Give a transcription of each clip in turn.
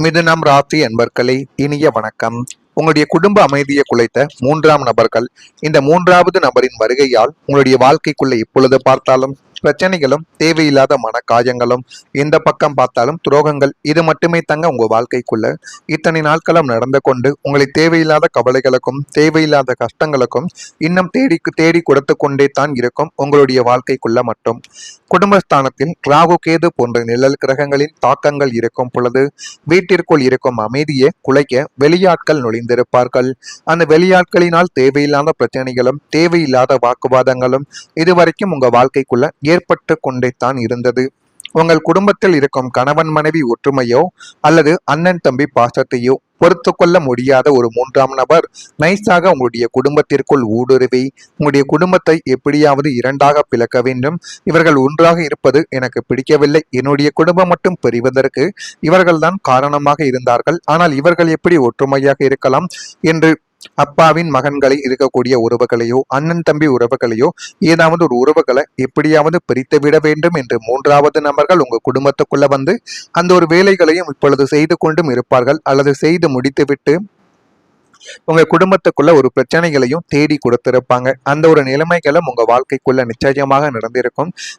மிதுனம் ராசி அன்பர்களே, இனிய வணக்கம். உங்களுடைய குடும்ப அமைதியை குலைத்த மூன்றாம் நபர்கள், இந்த மூன்றாவது நபரின் வருகையால் உங்களுடைய வாழ்க்கைக்குள்ள இப்பொழுது பார்த்தாலும் பிரச்சனைகளும் தேவையில்லாத மன காயங்களும், எந்த பக்கம் பார்த்தாலும் துரோகங்கள், இது மட்டுமே தங்க உங்க வாழ்க்கைக்குள்ள இத்தனை நாட்களும் நடந்து கொண்டு உங்களை தேவையில்லாத கவலைகளுக்கும் தேவையில்லாத கஷ்டங்களுக்கும் இன்னும் தேடி தேடி கொடுத்து கொண்டே தான் இருக்கும். உங்களுடைய வாழ்க்கைக்குள்ள மட்டும் குடும்பஸ்தானத்தில் ராகு கேது போன்ற நிழல் கிரகங்களின் தாக்கங்கள் இருக்கும் பொழுது வீட்டிற்குள் இருக்கும் அமைதியை குலைக்க வெளியாட்கள் நுழைந்திருப்பார்கள். அந்த வெளியாட்களினால் தேவையில்லாத பிரச்சனைகளும் தேவையில்லாத வாக்குவாதங்களும் இதுவரைக்கும் உங்க வாழ்க்கைக்குள்ள ஏற்பட்டு கொண்டே தான் இருந்தது. உங்கள் குடும்பத்தில் இருக்கும் கணவன் மனைவி ஒற்றுமையோ அல்லது அண்ணன் தம்பி பாசத்தையோ பொறுத்து கொள்ள முடியாத ஒரு மூன்றாம் நபர் நைஸாக உங்களுடைய குடும்பத்திற்குள் ஊடுருவி உங்களுடைய குடும்பத்தை எப்படியாவது இரண்டாக பிளக்க வேண்டும், இவர்கள் ஒன்றாக இருப்பது எனக்கு பிடிக்கவில்லை, என்னுடைய குடும்பம் மட்டும் பிரிவதற்கு இவர்கள்தான் காரணமாக இருந்தார்கள், ஆனால் இவர்கள் எப்படி ஒற்றுமையாக இருக்கலாம் என்று அப்பாவின் மகன்களை இருக்கக்கூடிய உறவுகளையோ அண்ணன் தம்பி உறவுகளையோ ஏதாவது ஒரு உறவுகளை எப்படியாவது பிரித்து விட வேண்டும் என்று மூன்றாவது நபர்கள் உங்க குடும்பத்துக்குள்ள வந்து அந்த ஒரு வேலைகளையும் இப்பொழுது செய்து கொண்டும் இருப்பார்கள், அல்லது செய்து முடித்துவிட்டு உங்க குடும்பத்துக்குள்ள ஒரு பிரச்சனைகளையும் தேடி கொடுத்திருப்பாங்க. அந்த ஒரு நிலைமைகளும் உங்க வாழ்க்கைக்குள்ள நிச்சயமாக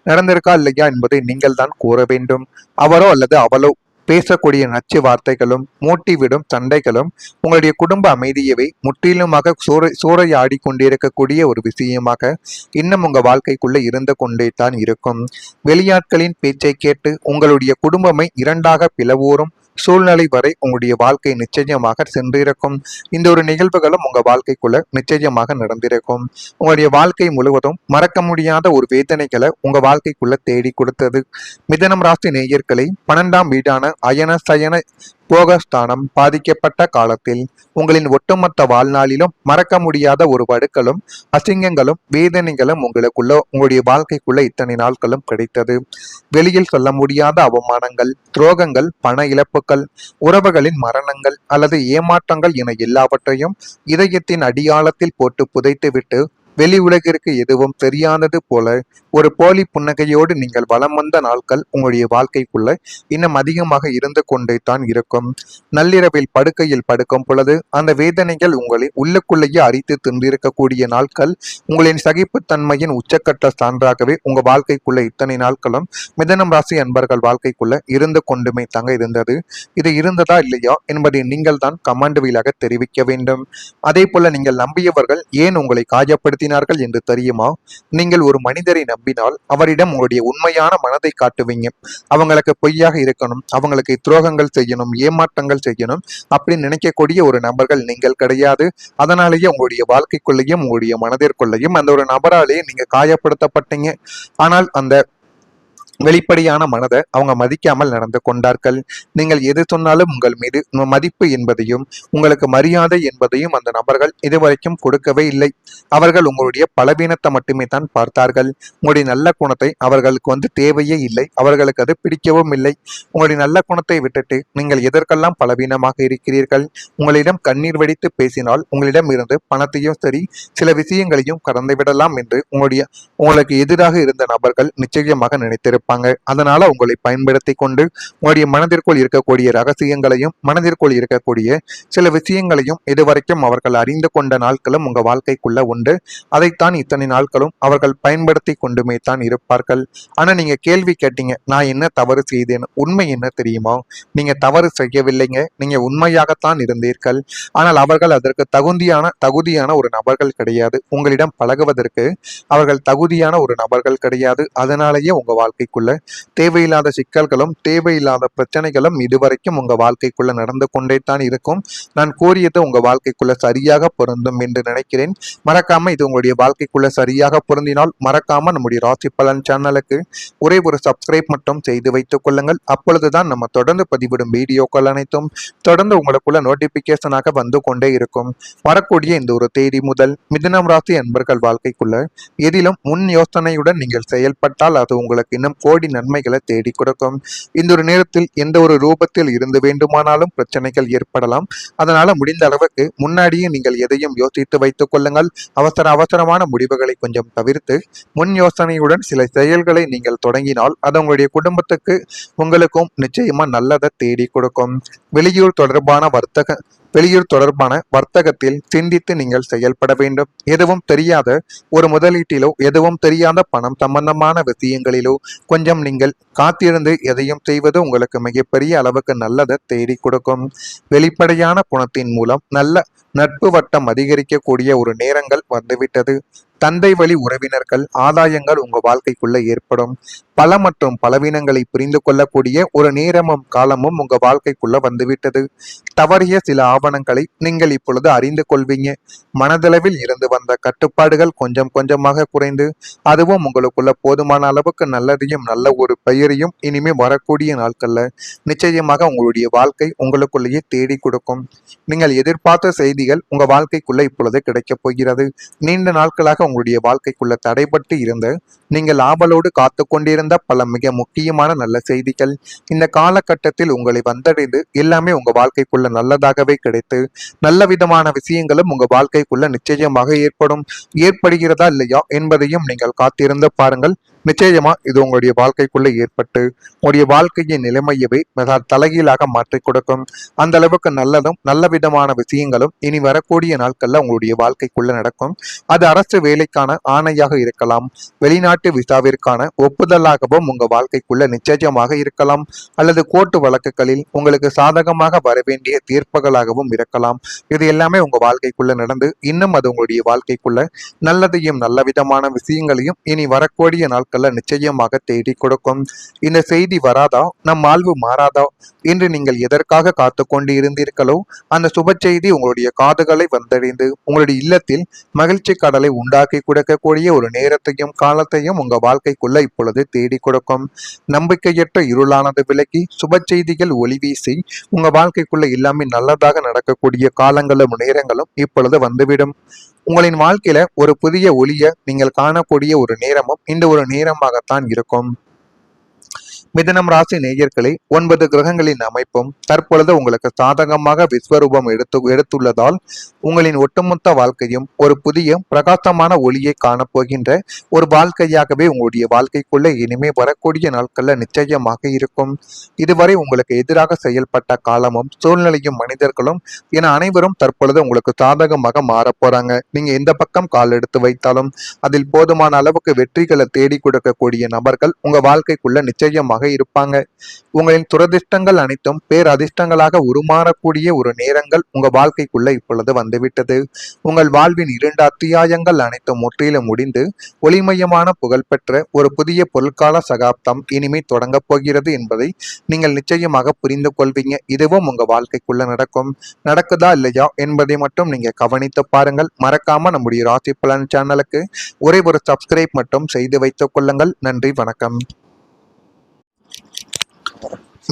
நடந்திருக்கா இல்லையா என்பதை நீங்கள் தான் கூற வேண்டும். அவரோ அல்லது அவளோ பேசக்கூடிய நச்சு வார்த்தைகளும் மூட்டிவிடும் சண்டைகளும் உங்களுடைய குடும்ப அமைதியவை முற்றிலுமாக சூறையாடி கொண்டிருக்கக்கூடிய ஒரு விஷயமாக இன்னும் உங்க வாழ்க்கைக்குள்ள இருந்து கொண்டே தான் இருக்கும். வெளியாட்களின் பேச்சை கேட்டு உங்களுடைய குடும்பமை இரண்டாக பிளவோரும் சூழ்நிலை வரை உங்களுடைய வாழ்க்கை நிச்சயமாக சென்றிருக்கும். இந்த ஒரு நிகழ்வுகளும் உங்க வாழ்க்கைக்குள்ள நிச்சயமாக நடந்திருக்கும். உங்களுடைய வாழ்க்கை முழுவதும் மறக்க முடியாத ஒரு வேதனைகளை உங்க வாழ்க்கைக்குள்ள தேடி கொடுத்தது. மிதனம் ராசி நேயர்களை 12ஆம் வீடான அயன சயன போகஸ்தானம் பாதிக்கப்பட்ட காலத்தில் உங்களின் ஒட்டுமொத்த வாழ்நாளிலும் மறக்க முடியாத ஒரு வடுக்களும் அசிங்கங்களும் வேதனைகளும் உங்களுடைய வாழ்க்கைக்குள்ள இத்தனை நாட்களும் கிடைத்தது. வெளியில் சொல்ல முடியாத அவமானங்கள், துரோகங்கள், பண இழப்புகள், உறவுகளின் மரணங்கள் அல்லது ஏமாற்றங்கள் என எல்லாவற்றையும் இதயத்தின் அடியாளத்தில் போட்டு புதைத்துவிட்டு வெளி உலகிற்கு எதுவும் தெரியாதது போல ஒரு போலி புன்னகையோடு நீங்கள் வலம் வந்த நாட்கள் உங்களுடைய வாழ்க்கைக்குள்ள இன்னும் அதிகமாக இருந்து கொண்டே தான் இருக்கும். நள்ளிரவில் படுக்கையில் படுக்கும் பொழுது அந்த வேதனைகள் உங்களை உள்ளுக்குள்ளேயே அரித்து தின்றிருக்கக்கூடிய நாட்கள் உங்களின் சகிப்புத்தன்மையின் உச்சக்கட்ட சான்றாகவே உங்க வாழ்க்கைக்குள்ள இத்தனை நாட்களும் மிதனம் ராசி அன்பர்கள் வாழ்க்கைக்குள்ள இருந்து கொண்டுமே தாங்க இருந்தது. இது இருந்ததா இல்லையா என்பதை நீங்கள் தான் கமெண்ட் வழியாக தெரிவிக்க வேண்டும். அதே போல நீங்கள் நம்பியவர்கள் ஏன் உங்களை காயப்படுத்தி என்று தெரியுமா? நீங்கள் ஒரு மனிதரை நம்பினால் அவரிடம் உங்களுடைய உண்மையான மனதை காட்டுவீங்க. அவங்களுக்கு பொய்யாக இருக்கணும், அவங்களுக்கு துரோகங்கள் செய்யணும், ஏமாற்றங்கள் செய்யணும் அப்படின்னு நினைக்கக்கூடிய ஒரு நபர்கள் நீங்கள் கிடையாது. அதனாலேயே உங்களுடைய வாழ்க்கைக்குள்ளேயும் உங்களுடைய மனதிற்குள்ளேயும் அந்த ஒரு நபராலேயே நீங்க காயப்படுத்தப்பட்டீங்க. ஆனால் அந்த வெளிப்படையான மனதை அவங்க மதிக்காமல் நடந்து கொண்டார்கள். நீங்கள் எது சொன்னாலும் உங்கள் மீது மதிப்பு என்பதையும் உங்களுக்கு மரியாதை என்பதையும் அந்த நபர்கள் இதுவரைக்கும் கொடுக்கவே இல்லை. அவர்கள் உங்களுடைய பலவீனத்தை மட்டுமே தான் பார்த்தார்கள். உங்களுடைய நல்ல குணத்தை அவர்களுக்கு தேவையே இல்லை, அவர்களுக்கு அது பிடிக்கவும் இல்லை. உங்களுடைய நல்ல குணத்தை விட்டுட்டு நீங்கள் எதற்கெல்லாம் பலவீனமாக இருக்கிறீர்கள். உங்களிடம் கண்ணீர் வடித்து பேசினால் உங்களிடம் இருந்து பணத்தையும் சரி சில விஷயங்களையும் கடந்து விடலாம் என்று உங்களுக்கு எதிராக இருந்த நபர்கள் நிச்சயமாக நினைத்திருப்பாங்க. அதனால உங்களை பயன்படுத்தி கொண்டு உங்களுடைய மனதிற்குள் இருக்கக்கூடிய ரகசியங்களையும் மனதிற்குள் இருக்கக்கூடிய சில விஷயங்களையும் இதுவரைக்கும் அவர்கள் அறிந்து கொண்ட நாட்களும் உங்க வாழ்க்கைக்குள்ள உண்டு. அதைத்தான் இத்தனை நாட்களும் அவர்கள் பயன்படுத்தி கொண்டுமே தான் இருப்பார்கள். ஆனா நீங்க கேள்வி கேட்டீங்க, நான் என்ன தவறு செய்தேன்? உண்மை என்ன தெரியுமா? நீங்க தவறு செய்யவில்லைங்க, நீங்க உண்மையாகத்தான் இருந்தீர்கள். ஆனால் அவர்கள் அதற்கு தகுதியான ஒரு நபர்கள் கிடையாது. உங்களிடம் பழகுவதற்கு அவர்கள் தகுதியான ஒரு நபர்கள் கிடையாது. அதனாலேயே உங்க வாழ்க்கைக்குள்ள தேவையில்லாத சிக்கல்களும் தேவையில்லாத பிரச்சனைகளும் இதுவரைக்கும் உங்க வாழ்க்கைக்குள்ள நடந்து கொண்டே தான் இருக்கும். நான் கூறியது உங்க வாழ்க்கைக்குள்ள சரியாக பொருந்தும் என்று நினைக்கிறேன். மறக்காம இது உங்களுடைய வாழ்க்கைக்குள்ள சரியாக பொருந்தினால் மறக்காம நம்முடைய ராசி பலன் சேனலுக்கு ஒரே ஒரு சப்ஸ்கிரைப் மட்டும் செய்து வைத்துக் கொள்ளுங்கள். அப்பொழுதுதான் நம்ம தொடர்ந்து பதிவிடும் வீடியோக்கள் அனைத்தும் தொடர்ந்து உங்களுக்குள்ள நோட்டிபிகேஷனாக வந்து கொண்டே இருக்கும். வரக்கூடிய இந்த ஒரு தேதி முதல் மிதுனம் ராசி அன்பர்கள் வாழ்க்கைக்குள்ள எதிலும் முன் யோசனையுடன் நீங்கள் செயல்பட்டால் அது உங்களுக்கு இன்னும் கோடி நன்மைகளை தேடி கொடுக்கும். இந்த ஒரு நேரத்தில் எந்த ஒரு ரூபத்தில் இருந்து வேண்டுமானாலும் பிரச்சனைகள் ஏற்படலாம். அதனால முடிந்த அளவுக்கு முன்னாடியே நீங்கள் எதையும் யோசித்து வைத்துக் கொள்ளுங்கள். அவசரமான முடிவுகளை கொஞ்சம் தவிர்த்து முன் யோசனையுடன் சில செயல்களை நீங்கள் தொடங்கினால் அது உங்களுடைய குடும்பத்துக்கு உங்களுக்கும் நிச்சயமா நல்லதை தேடி கொடுக்கும். வெளியூர் தொடர்பான வர்த்தகத்தில் சிந்தித்து நீங்கள் செயல்பட வேண்டும். எதுவும் தெரியாத ஒரு முதலீட்டிலோ எதுவும் தெரியாத பணம் சம்பந்தமான விஷயங்களிலோ கொஞ்சம் நீங்கள் காத்திருந்து எதையும் செய்வது உங்களுக்கு மிகப்பெரிய அளவுக்கு நல்லதை தேடி கொடுக்கும். வெளிப்படையான குணத்தின் மூலம் நல்ல நட்பு வட்டம் அதிகரிக்கக்கூடிய ஒரு நேரங்கள் வந்துவிட்டது. தந்தை வழி உறவினர்கள் ஆதாயங்கள் உங்க வாழ்க்கைக்குள்ள ஏற்படும். பல மற்றும் பலவீனங்களை புரிந்து கொள்ளக்கூடிய ஒரு நேரமும் காலமும் உங்க வாழ்க்கைக்குள்ள வந்துவிட்டது. தவறிய சில ஆவணங்களை நீங்கள் இப்பொழுது அறிந்து கொள்வீங்க. மனதளவில் இருந்து வந்த கட்டுப்பாடுகள் கொஞ்சம் கொஞ்சமாக குறைந்து அதுவும் உங்களுக்குள்ள போதுமான அளவுக்கு நல்லதையும் நல்ல ஒரு பெயரையும் இனிமே வரக்கூடிய நாட்கள்ல நிச்சயமாக உங்களுடைய வாழ்க்கை உங்களுக்குள்ளேயே தேடி கொடுக்கும். நீங்கள் எதிர்பார்த்த செய்திகள் உங்க வாழ்க்கைக்குள்ள இப்பொழுது கிடைக்கப் போகிறது. நீண்ட நாட்களாக உங்களுடைய வாழ்க்கைக்குள்ள தடைபட்டு இருந்த நீங்கள் ஆவலோடு காத்து கொண்டிருந்த பல மிக முக்கியமான நல்ல செய்திகள் இந்த காலகட்டத்தில் உங்களை வந்தடைந்து எல்லாமே உங்க வாழ்க்கைக்குள்ள நல்லதாகவே கிடைத்து நல்ல விதமான விஷயங்களும் உங்க வாழ்க்கைக்குள்ள நிச்சயமாக ஏற்படுகிறதா இல்லையா என்பதையும் நீங்கள் காத்திருந்து பாருங்கள். நிச்சயமா இது உங்களுடைய வாழ்க்கைக்குள்ள ஏற்பட்டு உங்களுடைய வாழ்க்கையின் நிலைமையவே மிக தலைகீழாக மாற்றி கொடுக்கும். அந்த அளவுக்கு நல்லதும் நல்ல விதமான விஷயங்களும் இனி வரக்கூடிய நாட்கள்ல உங்களுடைய வாழ்க்கைக்குள்ள நடக்கும். அது அரசு வேலைக்கான ஆணையாக இருக்கலாம், வெளிநாட்டு விசாவிற்கான ஒப்புதலாகவும் உங்க வாழ்க்கைக்குள்ள நிச்சயமாக இருக்கலாம், அல்லது கோர்ட்டு வழக்குகளில் உங்களுக்கு சாதகமாக வரவேண்டிய தீர்ப்புகளாகவும் இருக்கலாம். இது எல்லாமே உங்க வாழ்க்கைக்குள்ள நடந்து இன்னும் அது உங்களுடைய வாழ்க்கைக்குள்ள நல்லதையும் நல்ல விதமான விஷயங்களையும் இனி வரக்கூடிய நாட்கள் நிச்சயமாக தேடி கொடுக்கும். இந்த செய்தி வராதா, நம் வாழ்வு மாறாதா என்று நீங்கள் எதற்காக காத்து கொண்டு இருந்தீர்களோ அந்த சுப செய்தி உங்களுடைய காதுகளை வந்தடைந்து உங்களுடைய இல்லத்தில் மகிழ்ச்சி கடலை உண்டாக்கி கொடுக்கக்கூடிய ஒரு நேரத்தையும் காலத்தையும் உங்க வாழ்க்கைக்குள்ள இப்பொழுது தேடி கொடுக்கும். நம்பிக்கையற்ற இருளானது விலகி சுப செய்திகள் ஒளி வீசி உங்க வாழ்க்கைக்குள்ள எல்லாமே நல்லதாக நடக்கக்கூடிய காலங்களும் நேரங்களும் இப்பொழுது வந்துவிடும். உங்களின் வாழ்க்கையில ஒரு புதிய ஒளிய நீங்கள் காணக்கூடிய ஒரு நேரமும் இந்த ஒரு நேரமாகத்தான் இருக்கும். மிதுனம் ராசி நேயர்களே, 9 கிரகங்களின் அமைப்பும் தற்பொழுது உங்களுக்கு சாதகமாக விஸ்வரூபம் எடுத்துள்ளதால் உங்களின் ஒட்டுமொத்த வாழ்க்கையும் ஒரு புதிய பிரகாசமான ஒளியை காணப்போகின்ற ஒரு வாழ்க்கையாகவே உங்களுடைய வாழ்க்கைக்குள்ள இனிமே வரக்கூடிய நாட்கள்ல நிச்சயமாக இருக்கும். இதுவரை உங்களுக்கு எதிராக செயல்பட்ட காலமும் சூழ்நிலையும் மனிதர்களும் என அனைவரும் தற்பொழுது உங்களுக்கு சாதகமாக மாற போறாங்க. நீங்க எந்த பக்கம் கால் எடுத்து வைத்தாலும் அதில் போதுமான அளவுக்கு வெற்றிகளை தேடி கொடுக்கக்கூடிய நபர்கள் உங்க வாழ்க்கைக்குள்ள நிச்சயமாக இருப்பாங்க. உங்களின் துரதிர்ஷ்டங்கள் அனைத்தும் பேரதிர்ஷ்டங்களாக உருமாறக்கூடிய ஒரு நேரங்கள் உங்க வாழ்க்கைக்குள்ள இப்பொழுது வந்துவிட்டது. உங்கள் வாழ்வின் 2 அத்தியாயங்கள் அனைத்தும் முற்றிலும் முடிந்து ஒளிமயமான புகழ்பெற்ற ஒரு புதிய பொருட்கால சகாப்தம் இனிமே தொடங்க போகிறது என்பதை நீங்கள் நிச்சயமாக புரிந்து கொள்வீங்க. இதுவும் உங்க வாழ்க்கைக்குள்ள நடக்குதா இல்லையா என்பதை மட்டும் நீங்க கவனித்து பாருங்கள். மறக்காம நம்முடைய ராசி பலன் சேனலுக்கு ஒரே ஒரு சப்ஸ்கிரைப் மட்டும் செய்து வைத்துக் கொள்ளுங்கள். நன்றி, வணக்கம்.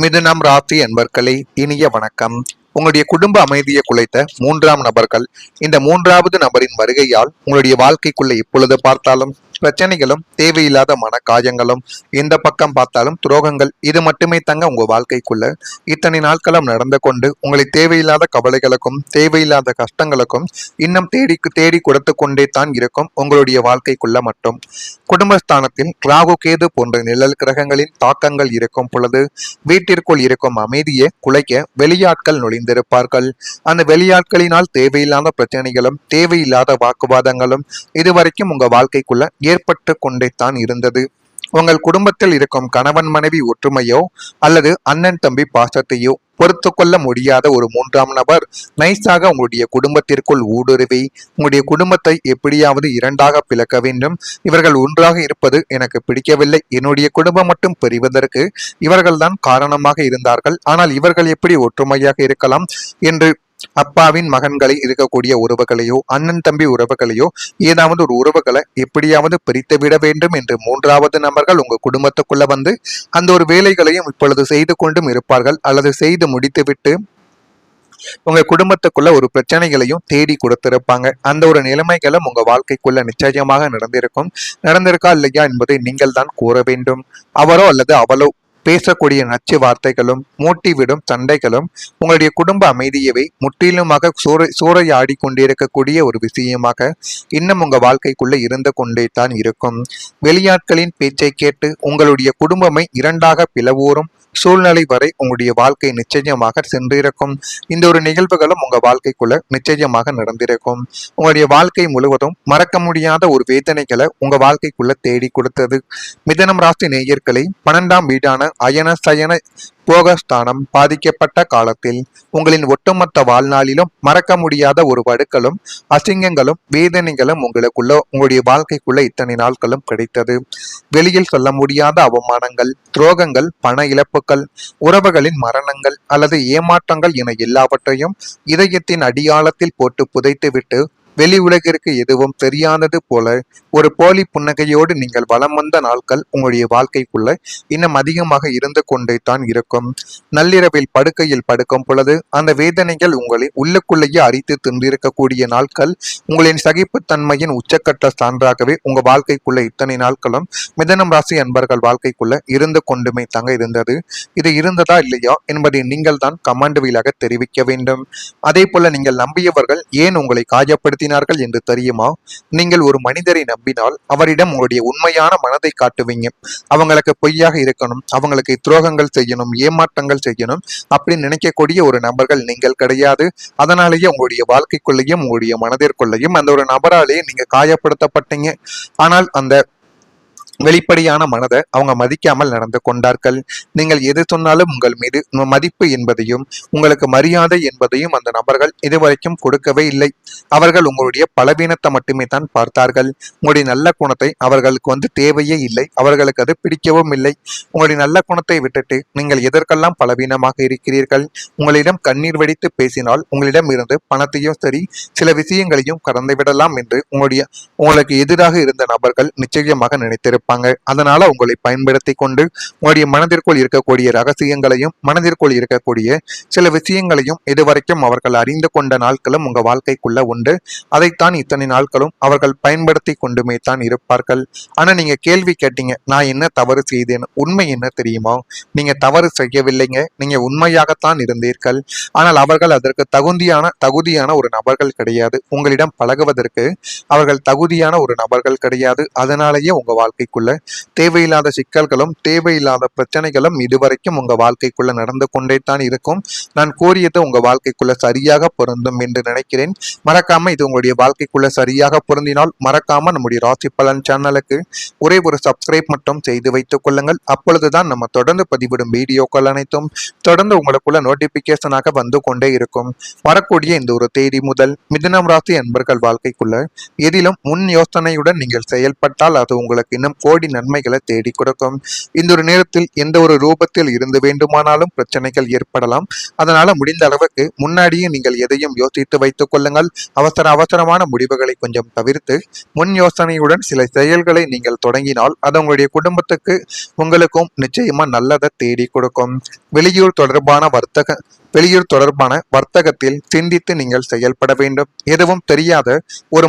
மிதுனம் ராசி அன்பர்களே, இனிய வணக்கம். உங்களுடைய குடும்ப அமைதியை குலைத்த 3ஆம் நபர்கள் இந்த 3வது நபரின் வருகையால் உங்களுடைய வாழ்க்கைக்குள்ள இப்பொழுது பார்த்தாலும் பிரச்சனைகளும் தேவையில்லாத மன காயங்களும் எந்த பக்கம் பார்த்தாலும் துரோகங்கள் இது மட்டுமே தங்க உங்க வாழ்க்கைக்குள்ள இத்தனை நாட்களும் நடந்து கொண்டு உங்களை தேவையில்லாத கவலைகளுக்கும் தேவையில்லாத கஷ்டங்களுக்கும் இன்னும் தேடி கொடுத்து கொண்டே தான் இருக்கும். உங்களுடைய வாழ்க்கைக்குள்ள மட்டும் குடும்பஸ்தானத்தில் ராகு கேது போன்ற நிழல் கிரகங்களின் தாக்கங்கள் இருக்கும் பொழுது வீட்டிற்குள் இருக்கும் அமைதியை குலைக்க வெளியாட்கள் நுழைந்திருப்பார்கள். அந்த வெளியாட்களினால் தேவையில்லாத பிரச்சனைகளும் தேவையில்லாத வாக்குவாதங்களும் இதுவரைக்கும் உங்க வாழ்க்கைக்குள்ள ஏற்பட்டு கொண்டே தான் இருந்தது. உங்கள் குடும்பத்தில் இருக்கும் கணவன் மனைவி ஒற்றுமையோ அல்லது அண்ணன் தம்பி பாசத்தையோ பொறுத்து கொள்ள முடியாத ஒரு 3ஆம் நபர் நைஸாக உங்களுடைய குடும்பத்திற்குள் ஊடுருவி உங்களுடைய குடும்பத்தை எப்படியாவது 2ஆக பிளக்க வேண்டும், இவர்கள் ஒன்றாக இருப்பது எனக்கு பிடிக்கவில்லை, என்னுடைய குடும்பம் மட்டும் பிரிவதற்கு இவர்கள்தான் காரணமாக இருந்தார்கள், ஆனால் இவர்கள் எப்படி ஒற்றுமையாக இருக்கலாம் என்று அப்பாவின் மகன்களை இருக்கக்கூடிய உறவுகளையோ அண்ணன் தம்பி உறவுகளையோ ஏதாவது ஒரு உறவுகளை எப்படியாவது பிரித்து விட வேண்டும் என்று 3வது நபர்கள் உங்க குடும்பத்துக்குள்ள வந்து அந்த ஒரு வேலைகளையும் இப்பொழுது செய்து கொண்டும் இருப்பார்கள் அல்லது செய்து முடித்துவிட்டு உங்க குடும்பத்துக்குள்ள ஒரு பிரச்சனைகளையும் தேடி கொடுத்திருப்பாங்க. அந்த ஒரு நிலைமைகளும் உங்க வாழ்க்கைக்குள்ள நிச்சயமாக நடந்திருக்கும். நடந்திருக்கா இல்லையா என்பதை நீங்கள் தான் கூற வேண்டும். அவரோ அல்லது அவளோ பேசக்கூடிய நச்சு வார்த்தைகளும் மூட்டிவிடும் சண்டைகளும் உங்களுடைய குடும்ப அமைதியவை முற்றிலுமாக சூறையாடி கொண்டிருக்கக்கூடிய ஒரு விஷயமாக இன்னும் உங்க வாழ்க்கைக்குள்ள இருந்து கொண்டே தான் இருக்கும். வெளியாட்களின் பேச்சை கேட்டு உங்களுடைய குடும்பமை இரண்டாக பிளவோரும் சூழ்நிலை வரை உங்களுடைய வாழ்க்கை நிச்சயமாக சென்றிருக்கும். இந்த ஒரு நிகழ்வுகளும் உங்க வாழ்க்கைக்குள்ள நிச்சயமாக நடந்திருக்கும். உங்களுடைய வாழ்க்கை முழுவதும் மறக்க முடியாத ஒரு வேதனைகளை உங்க வாழ்க்கைக்குள்ள தேடி கொடுத்தது. மிதனம் ராசி நேயர்களை 12ஆம் வீடான அயன சயன போகஸ்தானம் பாதிக்கப்பட்ட காலத்தில் உங்களின் ஒட்டுமொத்த வாழ்நாளிலும் மறக்க முடியாத ஒரு வடுக்களும் அசிங்கங்களும் வேதனைகளும் உங்களுடைய வாழ்க்கைக்குள்ள இத்தனை நாட்களும் கிடைத்தது. வெளியில் சொல்ல முடியாத அவமானங்கள், துரோகங்கள், பண இழப்புகள், உறவுகளின் மரணங்கள் அல்லது ஏமாற்றங்கள் என எல்லாவற்றையும் இதயத்தின் அடியாளத்தில் போட்டு புதைத்துவிட்டு வெளி உலகிற்கு எதுவும் தெரியாதது போல ஒரு போலி புன்னகையோடு நீங்கள் வலம் வந்த நாட்கள் உங்களுடைய வாழ்க்கைக்குள்ள இன்னும் அதிகமாக இருந்து கொண்டே தான் இருக்கும். நள்ளிரவில் படுக்கையில் படுக்கும் பொழுது அந்த வேதனைகள் உங்களை உள்ளுக்குள்ளேயே அரித்து தின்றிருக்கக்கூடிய நாட்கள் உங்களின் சகிப்புத்தன்மையின் உச்சக்கட்ட சான்றாகவே உங்க வாழ்க்கைக்குள்ள இத்தனை நாட்களும் மிதனம் ராசி அன்பர்கள் வாழ்க்கைக்குள்ள இருந்து கொண்டுமே தாங்க இருந்தது. இது இருந்ததா இல்லையா என்பதை நீங்கள் தான் கமெண்ட் வழியாக தெரிவிக்க வேண்டும். அதே போல நீங்கள் நம்பியவர்கள் ஏன் உங்களை காயப்படுத்தினார்கள் என்று தெரியுமா? நீங்கள் ஒரு மனிதரை நம்பினால் அவரிடம் உங்களுடைய உண்மையான மனதை காட்டுவீங்க. அவங்களுக்கு பொய்யாக இருக்கணும், அவங்களுக்கு துரோகங்கள் செய்யணும், ஏமாற்றங்கள் செய்யணும் அப்படின்னு நினைக்கக்கூடிய ஒரு நபர்கள் நீங்கள் கிடையாது. அதனாலேயே உங்களுடைய வாழ்க்கைக்குள்ளேயும் உங்களுடைய மனதிற்குள்ளேயும் அந்த ஒரு நபராலேயே நீங்க காயப்படுத்தப்பட்டீங்க. ஆனால் அந்த வெளிப்படையான மனதை அவங்க மதிக்காமல் நடந்து கொண்டார்கள். நீங்கள் எது சொன்னாலும் உங்கள் மீது மதிப்பு என்பதையும் உங்களுக்கு மரியாதை என்பதையும் அந்த நபர்கள் இதுவரைக்கும் கொடுக்கவே இல்லை. அவர்கள் உங்களுடைய பலவீனத்தை மட்டுமே தான் பார்த்தார்கள். உங்களுடைய நல்ல குணத்தை அவர்களுக்கு தேவையே இல்லை. அவர்களுக்கு அது பிடிக்கவும் இல்லை. உங்களுடைய நல்ல குணத்தை விட்டுட்டு நீங்கள் எதற்கெல்லாம் பலவீனமாக இருக்கிறீர்கள். உங்களிடம் கண்ணீர் வடித்து பேசினால் உங்களிடம் இருந்து பணத்தையும் சரி சில விஷயங்களையும் கடந்து விடலாம் என்று உங்களுக்கு எதிராக இருந்த நபர்கள் நிச்சயமாக நினைத்திருப்பாங்க. அதனால உங்களை பயன்படுத்தி கொண்டு உங்களுடைய மனதிற்குள் இருக்கக்கூடிய ரகசியங்களையும் மனதிற்குள் இருக்கக்கூடிய சில விஷயங்களையும் இதுவரைக்கும் அவர்கள் அறிந்து கொண்ட நாட்களும் உங்க வாழ்க்கைக்குள்ள உண்டு. அதைத்தான் இத்தனை நாட்களும் அவர்கள் பயன்படுத்தி கொண்டுமே தான் இருப்பார்கள். ஆனா நீங்க கேள்வி கேட்டீங்க, நான் என்ன தவறு செய்தேன்? உண்மை என்ன தெரியுமா? நீங்க தவறு செய்யவில்லைங்க. நீங்க உண்மையாகத்தான் இருந்தீர்கள். ஆனால் அவர்கள் அதற்கு தகுதியான ஒரு நபர்கள் கிடையாது. உங்களிடம் பழகுவதற்கு அவர்கள் தகுதியான ஒரு நபர்கள் கிடையாது. அதனாலேயே உங்க வாழ்க்கைக்குள்ள தேவையில்லாத சிக்கல்களும் தேவையில்லாத பிரச்சனைகளும் இதுவரைக்கும் உங்க வாழ்க்கைக்குள்ள நடந்து கொண்டே தான் இருக்கும். நான் கூறியது உங்க வாழ்க்கைக்குள்ள சரியாக பொருந்தும் என்று நினைக்கிறேன். மறக்காம இது உங்களுடைய வாழ்க்கைக்குள்ள சரியாக பொருந்தினால் மறக்காம நம்முடைய ராசி பலன் சேனலுக்கு ஒரே ஒரு சப்ஸ்கிரைப் மட்டும் செய்து வைத்துக் கொள்ளுங்கள். அப்பொழுதுதான் நம்ம தொடர்ந்து பதிவிடும் வீடியோக்கள் அனைத்தும் தொடர்ந்து உங்களுக்குள்ள நோட்டிபிகேஷனாக வந்து கொண்டே இருக்கும். வரக்கூடிய இந்த ஒரு தேதி முதல் மிதுனம் ராசி அன்பர்கள் வாழ்க்கைக்குள்ள எதிலும் முன் யோசனையுடன் நீங்கள் செயல்பட்டால் அது உங்களுக்கு இன்னும் கோடி நன்மைகளை தேடி கொடுக்கும். இந்த ஒரு நேரத்தில் எந்த ஒரு ரூபத்தில் இருந்து வேண்டுமானாலும் பிரச்சனைகள் ஏற்படலாம். அதனால முடிந்த அளவுக்கு முன்னாடியே நீங்கள் எதையும் யோசித்து வைத்துக் கொள்ளுங்கள். அவசரமான முடிவுகளை கொஞ்சம் தவிர்த்து முன் யோசனையுடன் சில செயல்களை நீங்கள் தொடங்கினால் அது உங்களுடைய குடும்பத்துக்கு உங்களுக்கும் நிச்சயமா நல்லதை தேடி கொடுக்கும். வெளியூர் தொடர்பான வர்த்தகத்தில் சிந்தித்து நீங்கள் செயல்பட வேண்டும். எதுவும் தெரியாத ஒரு